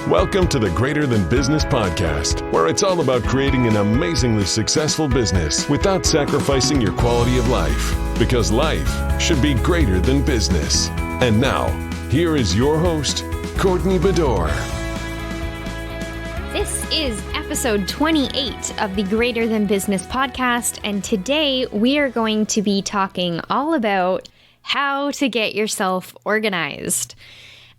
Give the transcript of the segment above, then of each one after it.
Welcome to the Greater Than Business podcast, where it's all about creating an amazingly successful business without sacrificing your quality of life, because life should be greater than business. And now, here is your host, Courtney Bedore. This is episode 28 of the Greater Than Business podcast, and today we are going to be talking all about how to get yourself organized.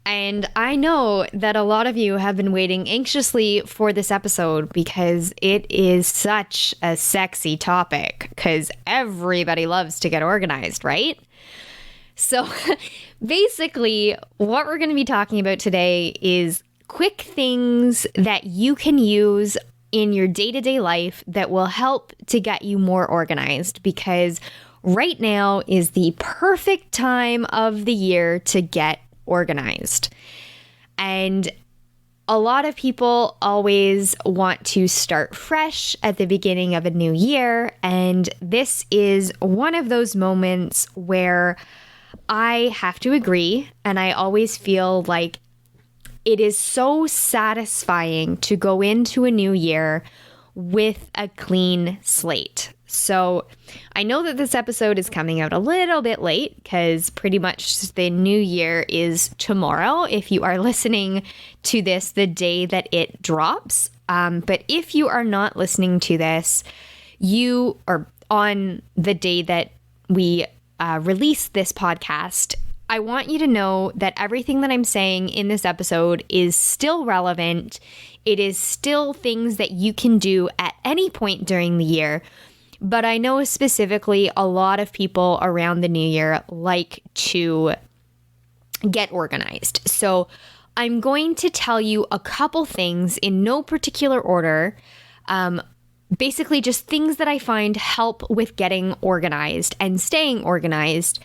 And I know that a lot of you have been waiting anxiously for this episode because it is such a sexy topic, because everybody loves to get organized, right? So basically, what we're going to be talking about today is quick things that you can use in your day-to-day life that will help to get you more organized, because right now is the perfect time of the year to get organized. And a lot of people always want to start fresh at the beginning of a new year. And this is one of those moments where I have to agree. And I always feel like it is so satisfying to go into a new year with a clean slate. So I know that this episode is coming out a little bit late because pretty much the new year is tomorrow if you are listening to this the day that it drops. But if you are not listening to this, you are on the day that we release this podcast, I want you to know that everything that I'm saying in this episode is still relevant. It is still things that you can do at any point during the year. But I know specifically a lot of people around the new year like to get organized. So I'm going to tell you a couple things in no particular order. Basically just things that I find help with getting organized and staying organized,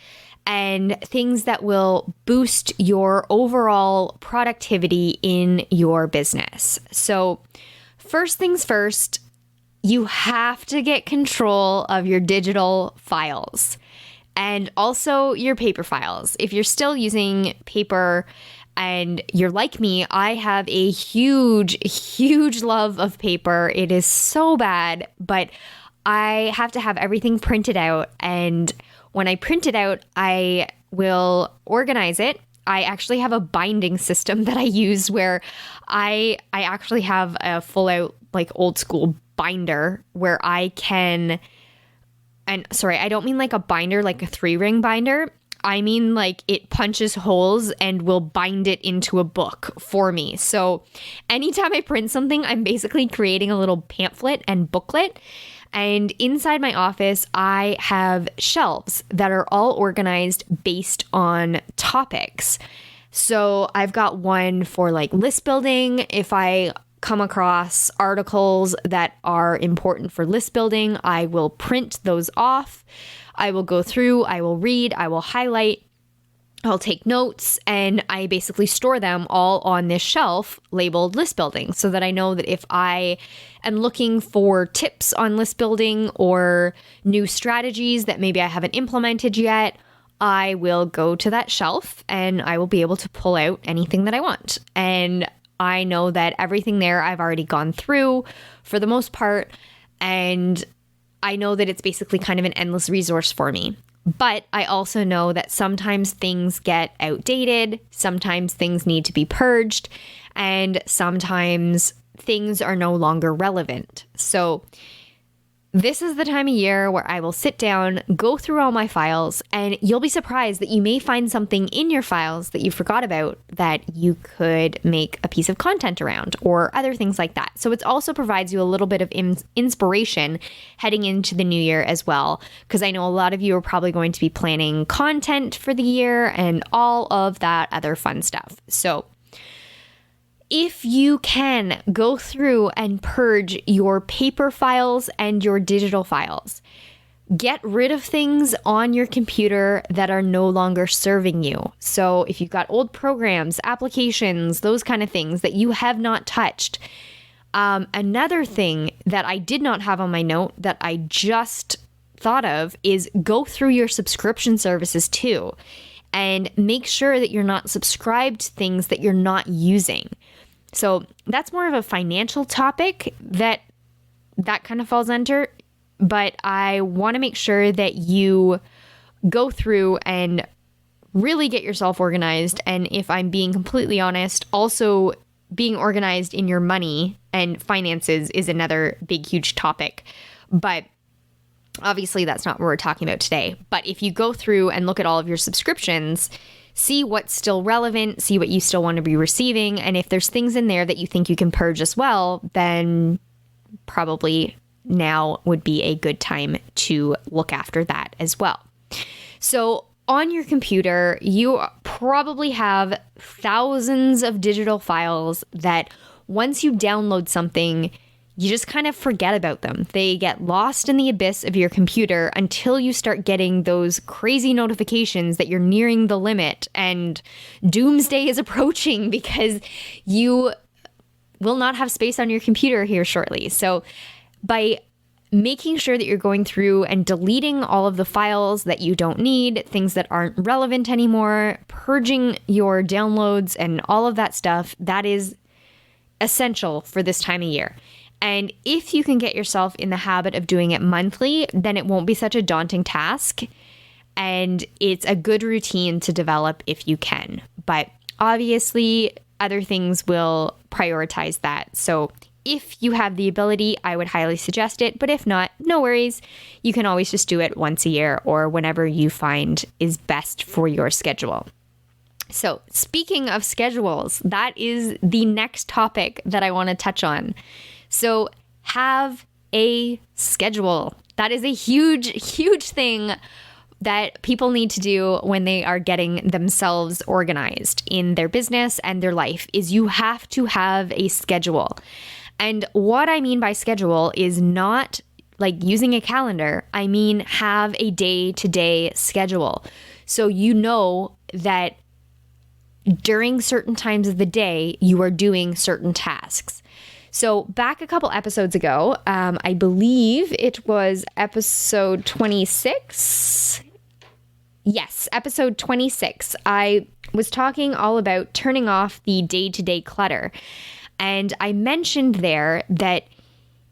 and things that will boost your overall productivity in your business. So first things first, you have to get control of your digital files and also your paper files. If you're still using paper and you're like me, I have a huge love of paper. It is so bad, but I have to have everything printed out. And when I print it out, I will organize it. I actually have a binding system that I use where I actually have a full out like old school binder where I can, and sorry, I don't mean like a binder, like a 3-ring binder. I mean like it punches holes and will bind it into a book for me. So anytime I print something, I'm basically creating a little pamphlet and booklet. And inside my office, I have shelves that are all organized based on topics. So I've got one for like list building. If I come across articles that are important for list building, I will print those off. I will go through, I will read, I will highlight, I'll take notes, and I basically store them all on this shelf labeled list building so that I know that if I am looking for tips on list building or new strategies that maybe I haven't implemented yet, I will go to that shelf and I will be able to pull out anything that I want. And I know that everything there I've already gone through for the most part, and I know that it's basically kind of an endless resource for me. But I also know that sometimes things get outdated, sometimes things need to be purged, and sometimes things are no longer relevant. So this is the time of year where I will sit down, go through all my files, and you'll be surprised that you may find something in your files that you forgot about that you could make a piece of content around or other things like that. So it also provides you a little bit of inspiration heading into the new year as well, because I know a lot of you are probably going to be planning content for the year and all of that other fun stuff. So if you can go through and purge your paper files and your digital files, get rid of things on your computer that are no longer serving you. So if you've got old programs, applications, those kind of things that you have not touched. Another thing that I did not have on my note that I just thought of is go through your subscription services too, and make sure that you're not subscribed to things that you're not using. So that's more of a financial topic that kind of falls under, but I want to make sure that you go through and really get yourself organized. And if I'm being completely honest, also being organized in your money and finances is another big, huge topic. But obviously that's not what we're talking about today. But if you go through and look at all of your subscriptions, see what's still relevant, see what you still want to be receiving. And if there's things in there that you think you can purge as well, then probably now would be a good time to look after that as well. So on your computer, you probably have thousands of digital files that once you download something, you just kind of forget about them. They get lost in the abyss of your computer until you start getting those crazy notifications that you're nearing the limit and doomsday is approaching because you will not have space on your computer here shortly. So by making sure that you're going through and deleting all of the files that you don't need, things that aren't relevant anymore, purging your downloads and all of that stuff, that is essential for this time of year. And if you can get yourself in the habit of doing it monthly, then it won't be such a daunting task. And it's a good routine to develop if you can. But obviously, other things will prioritize that. So if you have the ability, I would highly suggest it. But if not, no worries. You can always just do it once a year or whenever you find is best for your schedule. So speaking of schedules, that is the next topic that I want to touch on. So have a schedule. That is a huge, huge thing that people need to do when they are getting themselves organized in their business and their life is you have to have a schedule. And what I mean by schedule is not like using a calendar. I mean, have a day-to-day schedule. So you know that during certain times of the day, you are doing certain tasks. So back a couple episodes ago, I believe it was episode 26. Yes, episode 26. I was talking all about turning off the day-to-day clutter. And I mentioned there that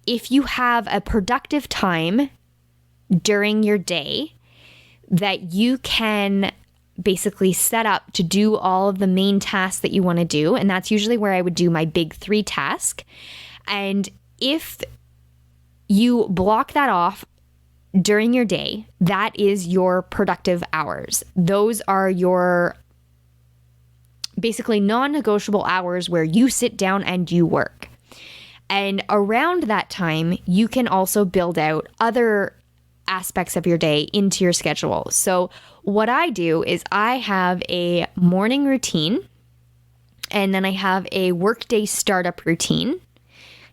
if you have a productive time during your day, that you can basically set up to do all of the main tasks that you want to do. And that's usually where I would do my big 3 task. And if you block that off during your day, that is your productive hours. Those are your basically non-negotiable hours where you sit down and you work. And around that time, you can also build out other aspects of your day into your schedule. So what I do is I have a morning routine, and then I have a workday startup routine,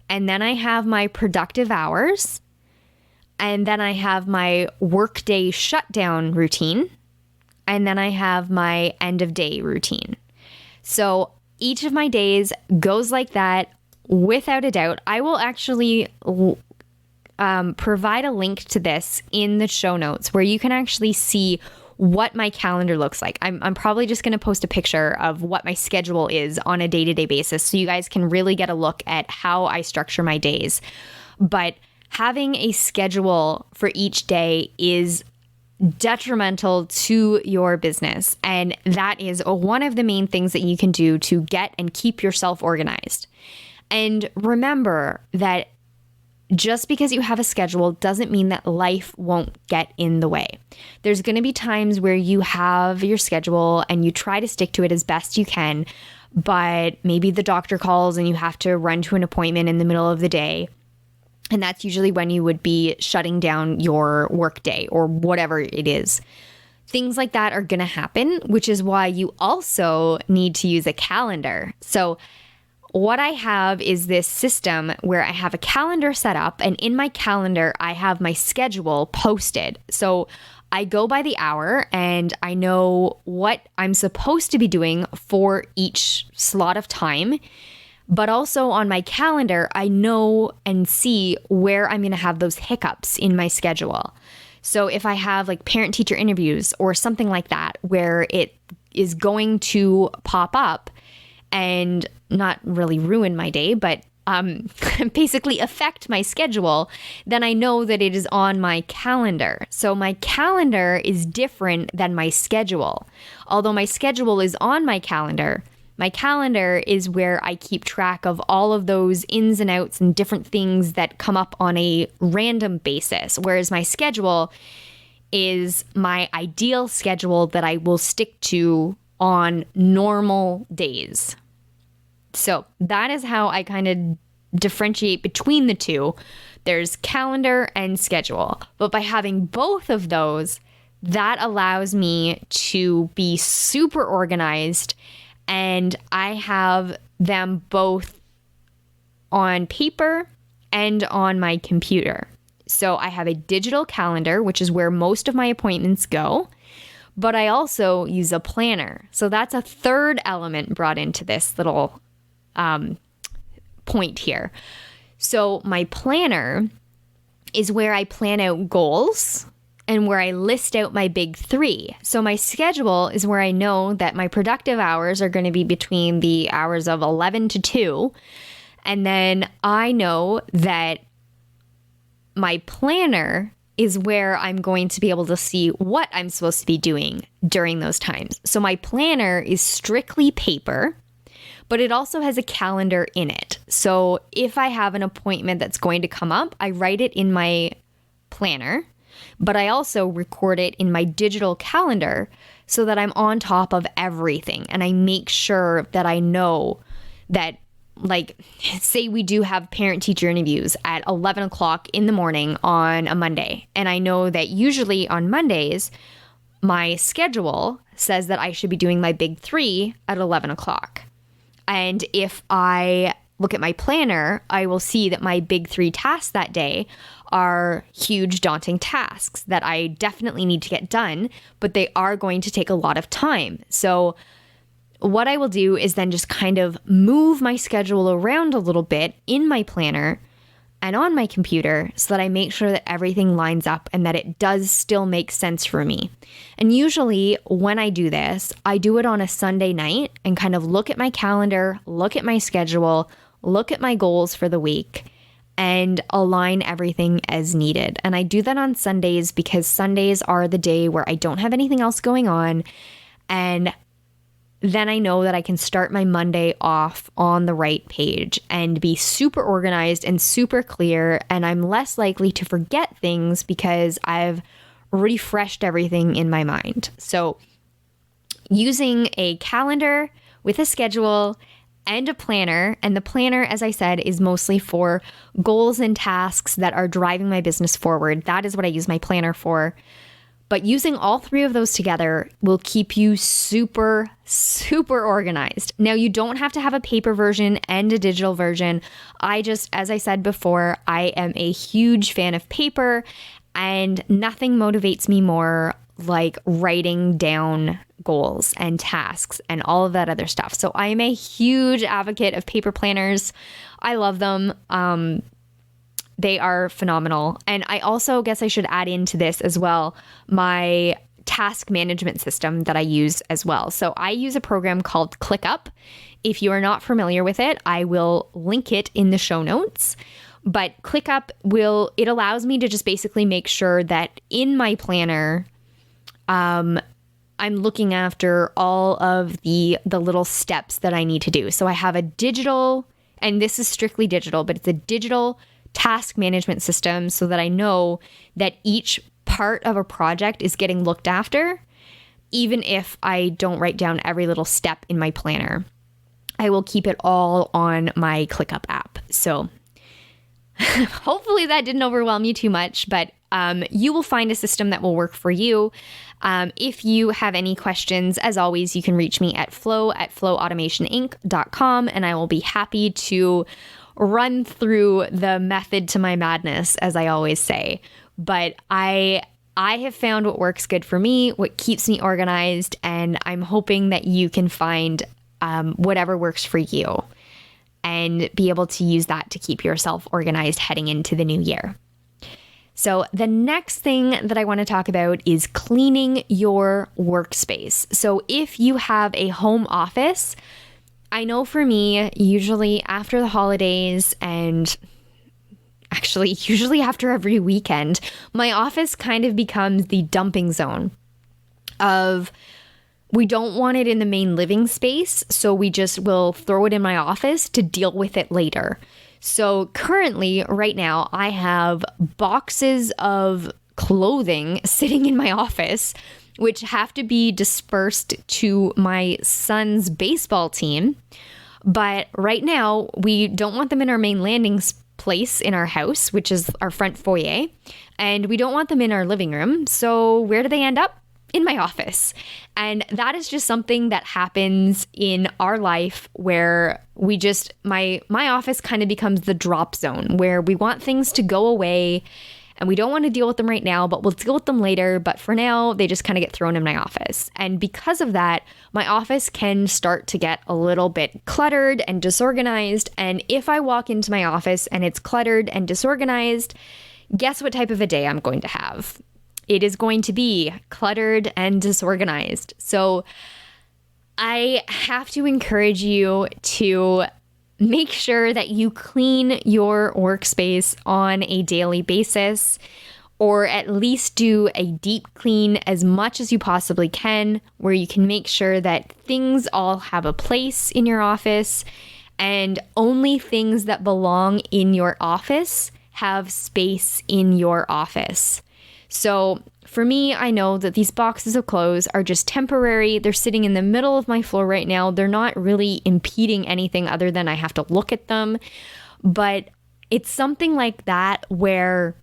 and then I have my productive hours, and then I have my workday shutdown routine, and then I have my end of day routine. So each of my days goes like that without a doubt. I will actually provide a link to this in the show notes where you can actually see what my calendar looks like. I'm probably just going to post a picture of what my schedule is on a day-to-day basis so you guys can really get a look at how I structure my days. But having a schedule for each day is detrimental to your business. And that is one of the main things that you can do to get and keep yourself organized. And remember that just because you have a schedule doesn't mean that life won't get in the way. There's going to be times where you have your schedule and you try to stick to it as best you can, but maybe the doctor calls and you have to run to an appointment in the middle of the day. And that's usually when you would be shutting down your workday or whatever it is. Things like that are going to happen, which is why you also need to use a calendar. So what I have is this system where I have a calendar set up, and in my calendar, I have my schedule posted. So I go by the hour and I know what I'm supposed to be doing for each slot of time. But also on my calendar, I know and see where I'm going to have those hiccups in my schedule. So if I have like parent-teacher interviews or something like that, where it is going to pop up and not really ruin my day, but basically affect my schedule, then I know that it is on my calendar. So my calendar is different than my schedule. Although my schedule is on my calendar is where I keep track of all of those ins and outs and different things that come up on a random basis. Whereas my schedule is my ideal schedule that I will stick to on normal days. So that is how I kind of differentiate between the two. There's calendar and schedule. But by having both of those, that allows me to be super organized, and I have them both on paper and on my computer. So I have a digital calendar, which is where most of my appointments go, but I also use a planner. So that's a third element brought into this little point here. So my planner is where I plan out goals and where I list out my big three. So my schedule is where I know that my productive hours are going to be between the hours of 11 to 2. And then I know that my planner is where I'm going to be able to see what I'm supposed to be doing during those times. So my planner is strictly paper, but it also has a calendar in it. So if I have an appointment that's going to come up, I write it in my planner, but I also record it in my digital calendar so that I'm on top of everything. And I make sure that I know that, like, say we do have parent-teacher interviews at 11 o'clock in the morning on a Monday. And I know that usually on Mondays, my schedule says that I should be doing my big three at 11 o'clock. And if I look at my planner, I will see that my big three tasks that day are huge, daunting tasks that I definitely need to get done, but they are going to take a lot of time. So what I will do is then just kind of move my schedule around a little bit in my planner and on my computer so that I make sure that everything lines up and that it does still make sense for me. And usually when I do this, I do it on a Sunday night and kind of look at my calendar, look at my schedule, look at my goals for the week, and align everything as needed. And I do that on Sundays because Sundays are the day where I don't have anything else going on, and then I know that I can start my Monday off on the right page and be super organized and super clear, and I'm less likely to forget things because I've refreshed everything in my mind. So using a calendar with a schedule and a planner, and the planner, as I said, is mostly for goals and tasks that are driving my business forward. That is what I use my planner for. But using all three of those together will keep you super, super organized. Now, you don't have to have a paper version and a digital version. As I said before, I am a huge fan of paper, and nothing motivates me more like writing down goals and tasks and all of that other stuff. So I am a huge advocate of paper planners. I love them. They are phenomenal. And I also guess I should add into this as well my task management system that I use as well. So I use a program called ClickUp. If you are not familiar with it, I will link it in the show notes. But ClickUp it allows me to just basically make sure that in my planner, I'm looking after all of the little steps that I need to do. So I have a digital, and this is strictly digital, but it's a digital task management system so that I know that each part of a project is getting looked after, even if I don't write down every little step in my planner. I will keep it all on my ClickUp app. So hopefully that didn't overwhelm you too much, but you will find a system that will work for you. If you have any questions, as always, you can reach me at flow@flowautomationinc.com, and I will be happy to run through the method to my madness, as I always say. But I have found what works good for me, what keeps me organized, and I'm hoping that you can find whatever works for you and be able to use that to keep yourself organized heading into the new year. So the next thing that I want to talk about is cleaning your workspace. So if you have a home office, I know for me, usually after the holidays and actually usually after every weekend, my office kind of becomes the dumping zone of we don't want it in the main living space, so we just will throw it in my office to deal with it later. So currently, right now, I have boxes of clothing sitting in my office, which have to be dispersed to my son's baseball team. But right now, we don't want them in our main landing place in our house, which is our front foyer, and we don't want them in our living room. So where do they end up? In my office. And that is just something that happens in our life where we just, my office kind of becomes the drop zone where we want things to go away and we don't want to deal with them right now, but we'll deal with them later. But for now, they just kind of get thrown in my office. And because of that, my office can start to get a little bit cluttered and disorganized. And if I walk into my office and it's cluttered and disorganized, guess what type of a day I'm going to have? It is going to be cluttered and disorganized. So I have to encourage you to make sure that you clean your workspace on a daily basis, or at least do a deep clean as much as you possibly can, where you can make sure that things all have a place in your office and only things that belong in your office have space in your office. So for me, I know that these boxes of clothes are just temporary. They're sitting in the middle of my floor right now. They're not really impeding anything other than I have to look at them. But it's something like that where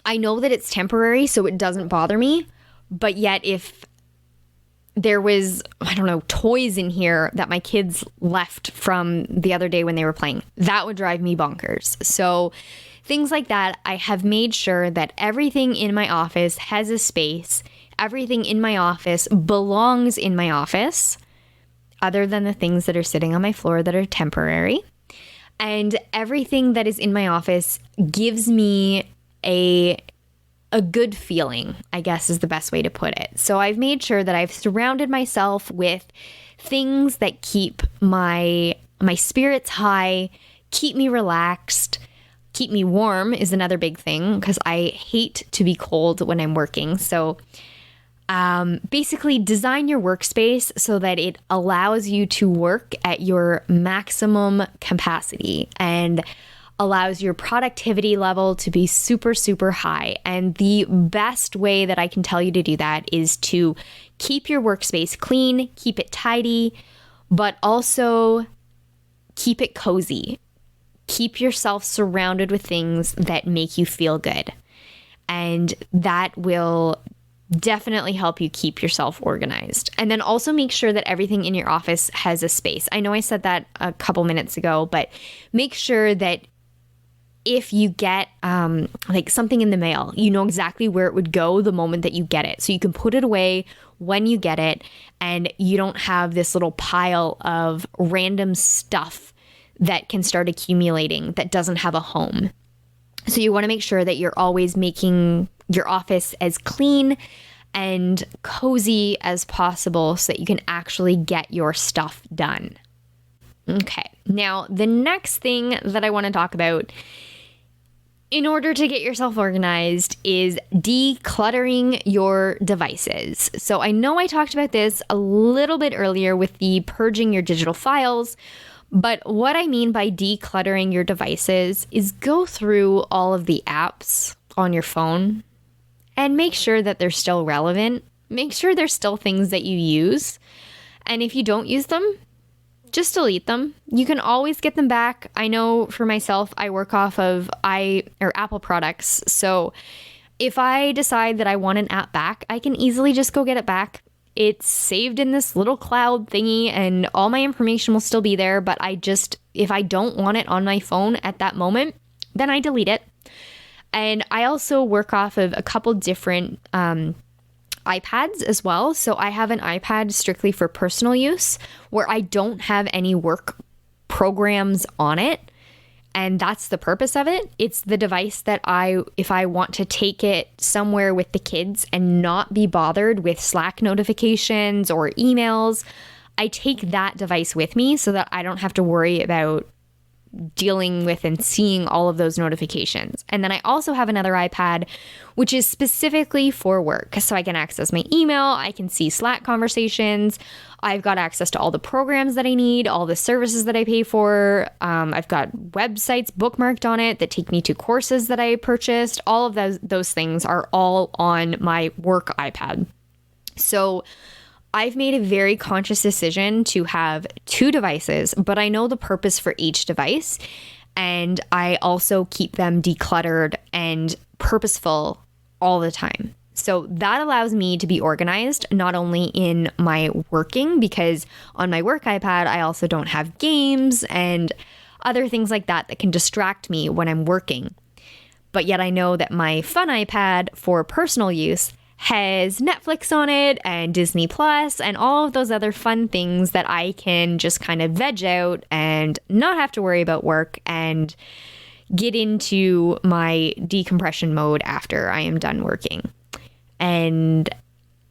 I know that it's temporary, so it doesn't bother me. But yet if there was, I don't know, toys in here that my kids left from the other day when they were playing, that would drive me bonkers. So things like that, I have made sure that everything in my office has a space. Everything in my office belongs in my office, other than the things that are sitting on my floor that are temporary. And everything that is in my office gives me a good feeling, I guess is the best way to put it. So I've made sure that I've surrounded myself with things that keep my spirits high, keep me relaxed. Keep me warm is another big thing because I hate to be cold when I'm working. So basically design your workspace so that it allows you to work at your maximum capacity and allows your productivity level to be super, super high. And the best way that I can tell you to do that is to keep your workspace clean, keep it tidy, but also keep it cozy. Keep yourself surrounded with things that make you feel good. And that will definitely help you keep yourself organized. And then also make sure that everything in your office has a space. I know I said that a couple minutes ago, but make sure that if you get like something in the mail, you know exactly where it would go the moment that you get it. So you can put it away when you get it and you don't have this little pile of random stuff that can start accumulating that doesn't have a home. So you want to make sure that you're always making your office as clean and cozy as possible so that you can actually get your stuff done. Okay, now the next thing that I want to talk about in order to get yourself organized is decluttering your devices. So I know I talked about this a little bit earlier with the purging your digital files, but what I mean by decluttering your devices is go through all of the apps on your phone and make sure that they're still relevant. Make sure there's still things that you use. And if you don't use them, just delete them. You can always get them back. I know for myself, I work off of Apple products. So if I decide that I want an app back, I can easily just go get it back. It's saved in this little cloud thingy and all my information will still be there. But if I don't want it on my phone at that moment, then I delete it. And I also work off of a couple different iPads as well. So I have an iPad strictly for personal use where I don't have any work programs on it. And that's the purpose of it. It's the device that if I want to take it somewhere with the kids and not be bothered with Slack notifications or emails, I take that device with me so that I don't have to worry about dealing with and seeing all of those notifications. And then I also have another iPad, which is specifically for work. So I can access my email, I can see Slack conversations, I've got access to all the programs that I need, all the services that I pay for. I've got websites bookmarked on it that take me to courses that I purchased. All of those things are all on my work iPad. So I've made a very conscious decision to have 2 devices, but I know the purpose for each device. And I also keep them decluttered and purposeful all the time. So that allows me to be organized, not only in my working, because on my work iPad, I also don't have games and other things like that can distract me when I'm working. But yet I know that my fun iPad for personal use has Netflix on it and Disney Plus and all of those other fun things that I can just kind of veg out and not have to worry about work and get into my decompression mode after I am done working. And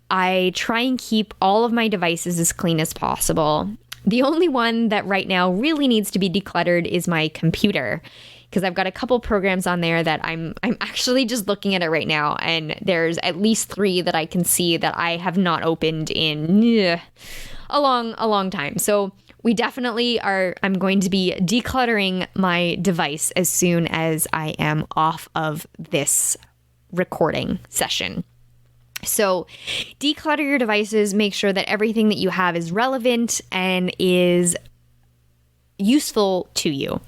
I try and keep all of my devices as clean as possible. The only one that right now really needs to be decluttered is my computer, because I've got a couple programs on there that I'm actually just looking at it right now, and there's at least 3 that I can see that I have not opened in a long time. So we definitely I'm going to be decluttering my device as soon as I am off of this recording session. So declutter your devices, make sure that everything that you have is relevant and is useful to you.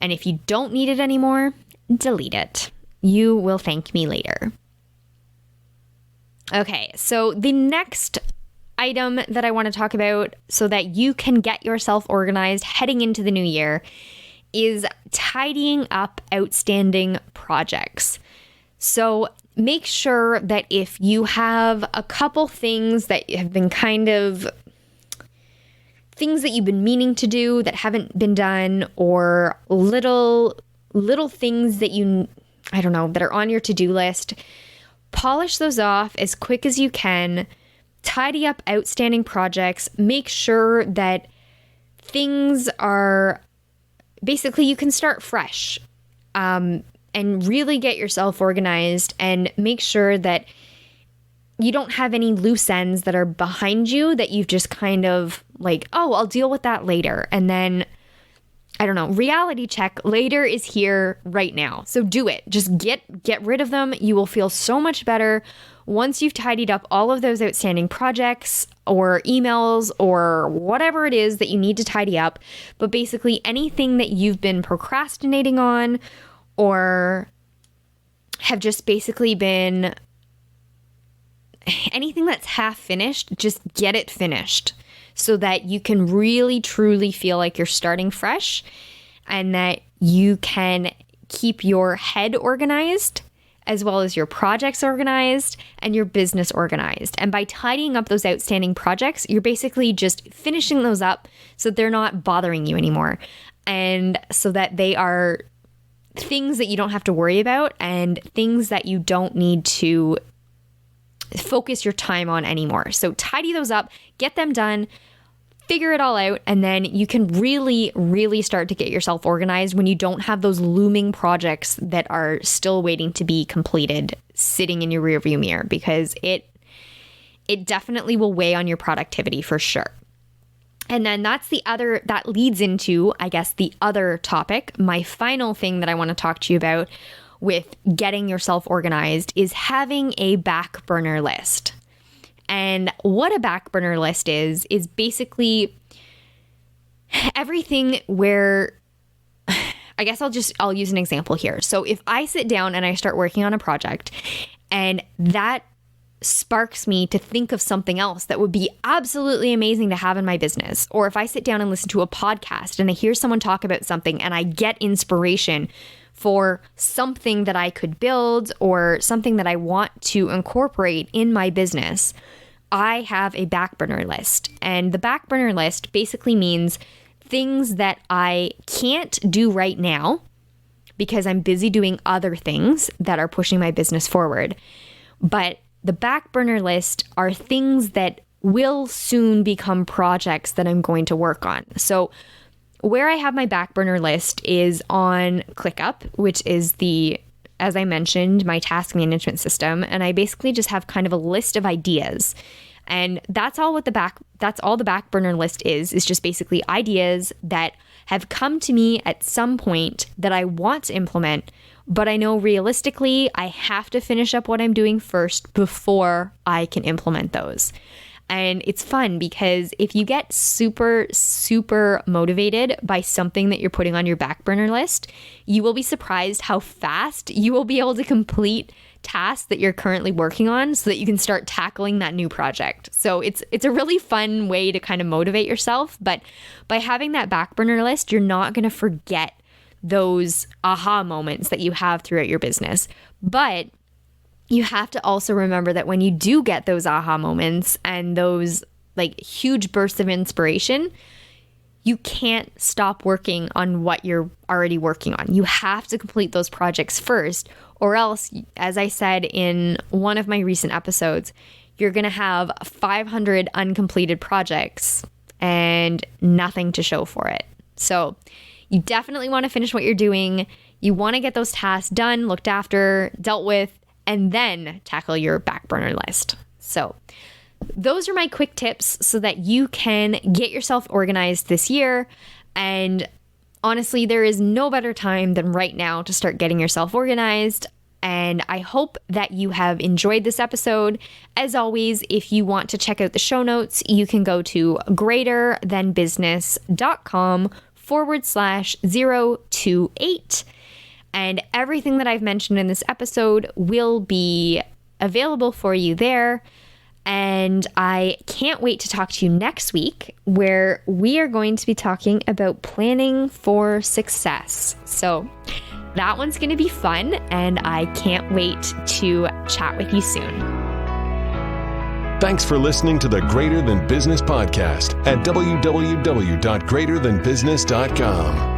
And if you don't need it anymore, delete it. You will thank me later. Okay, so the next item that I want to talk about so that you can get yourself organized heading into the new year is tidying up outstanding projects. So make sure that if you have a couple things that have been kind of things that you've been meaning to do that haven't been done, or little things that that are on your to-do list, polish those off as quick as you can, tidy up outstanding projects, make sure that things are basically you can start fresh, and really get yourself organized and make sure that you don't have any loose ends that are behind you that you've just kind of like, oh, I'll deal with that later. And then, reality check, later is here right now. So do it. Just get rid of them. You will feel so much better once you've tidied up all of those outstanding projects or emails or whatever it is that you need to tidy up. But basically anything that you've been procrastinating on or have just basically been anything that's half finished, just get it finished so that you can really truly feel like you're starting fresh and that you can keep your head organized as well as your projects organized and your business organized. And by tidying up those outstanding projects, you're basically just finishing those up so they're not bothering you anymore, and so that they are things that you don't have to worry about and things that you don't need to focus your time on anymore. So tidy those up, get them done, figure it all out, and then you can really, really start to get yourself organized when you don't have those looming projects that are still waiting to be completed sitting in your rearview mirror, because it definitely will weigh on your productivity for sure. And then that leads into, I guess, the other topic. My final thing that I want to talk to you about with getting yourself organized is having a back burner list. And what a back burner list is basically everything where, I guess I'll use an example here. So if I sit down and I start working on a project and that sparks me to think of something else that would be absolutely amazing to have in my business, or if I sit down and listen to a podcast and I hear someone talk about something and I get inspiration for something that I could build or something that I want to incorporate in my business, I have a back burner list. And the back burner list basically means things that I can't do right now because I'm busy doing other things that are pushing my business forward. But the back burner list are things that will soon become projects that I'm going to work on. So where I have my back burner list is on ClickUp, which is as I mentioned, my task management system. And I basically just have kind of a list of ideas. And that's all the back burner list is just basically ideas that have come to me at some point that I want to implement, but I know realistically I have to finish up what I'm doing first before I can implement those. And it's fun because if you get super, super motivated by something that you're putting on your back burner list, you will be surprised how fast you will be able to complete tasks that you're currently working on so that you can start tackling that new project. So it's a really fun way to kind of motivate yourself. But by having that back burner list, you're not going to forget those aha moments that you have throughout your business. But you have to also remember that when you do get those aha moments and those like huge bursts of inspiration, you can't stop working on what you're already working on. You have to complete those projects first, or else, as I said in one of my recent episodes, you're going to have 500 uncompleted projects and nothing to show for it. So you definitely want to finish what you're doing. You want to get those tasks done, looked after, dealt with, and then tackle your back burner list. So those are my quick tips so that you can get yourself organized this year. And honestly, there is no better time than right now to start getting yourself organized. And I hope that you have enjoyed this episode. As always, if you want to check out the show notes, you can go to greaterthanbusiness.com/028. And everything that I've mentioned in this episode will be available for you there. And I can't wait to talk to you next week, where we are going to be talking about planning for success. So that one's going to be fun, and I can't wait to chat with you soon. Thanks for listening to the Greater Than Business podcast at www.greaterthanbusiness.com.